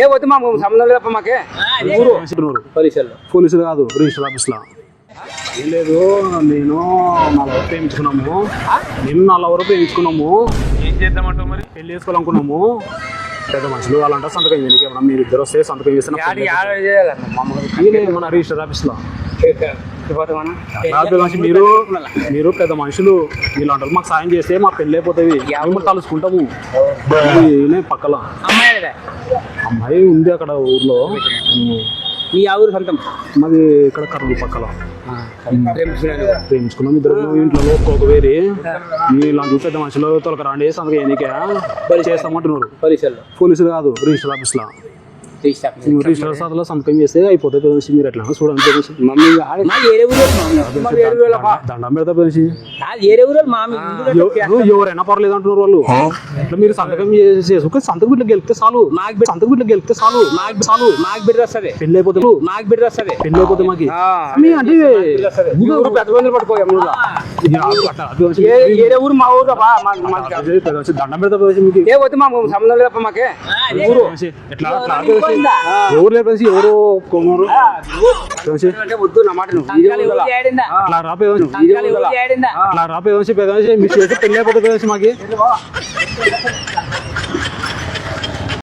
ఏ పోతే మాకు సంబంధం లేదప్ప మాకే పోలీసులు కాదు రిజిస్టర్ ఆఫీస్ లో ఏం లేదు. నేను 4 ప్రేమించుకున్నాము. నేను 4 ప్రేమించుకున్నాము. ఏం చేద్దామంటావు మరి? పెళ్లి చేసుకోవాలనుకున్నాము. పెద్ద మనుషులు వాళ్ళంటే సంతకం చేయండి. ఏమన్నా మీరు ఇద్దరు వస్తే సంతకం చేస్తే మన రిజిస్టర్ ఆఫీస్ లో మీరు పెద్ద మనుషులు వీళ్ళంటారు. మాకు సాయం చేస్తే మా పెళ్లి అయిపోతుంది. మిమ్మల్ని తలుసుకుంటాము. పక్కల అమ్మాయి ఉంది అక్కడ ఊర్లో. మీ ఆ ఊరు సొంతం మాది ఇక్కడ కర్నూలు పక్కల. ప్రేమించుకున్నాం ఇద్దరు. ఇంట్లో ఒక్కొక్క వేరే వీళ్ళందరూ పెద్ద మనుషులు తొలక రాండి సంతకం ఎన్నిక చేస్తామంటున్నారు. పోలీసులు కాదు రిజిస్టర్ ఆఫీస్ లో. రిజిస్టర్ సార్లో సంతకం చేస్తే అయిపోతుంది. మీరు ఎట్లా చూడండి. దండం పెడతా తెలిసి ఎవరైనా పర్లేదు అంటున్నారు వాళ్ళు. ఇట్లా మీరు సంతకం చేసుకుని సంతకం బిడ్డ గెలిస్తే చాలు. సంతకం బిడ్డ గెలిస్తే చాలు. మాకు బిడ్డ వస్తుంది. పెళ్లి అయిపోతే మాకు బిడ్డ వస్తుంది. పెళ్లి అయిపోతే మాకు అంటే పట్టుకో ఊరు మా ఊరు దండం పెడతా మీకు. ఏ పోతే మాకు సంబంధం లేదప్ప మాకే ఎట్లా ఎవరు లేదు ఎవరు కొన్నారు వద్దు నా మాట రాపే మీరు చేస్తే పెళ్లి అయిపోతుంది మాకి.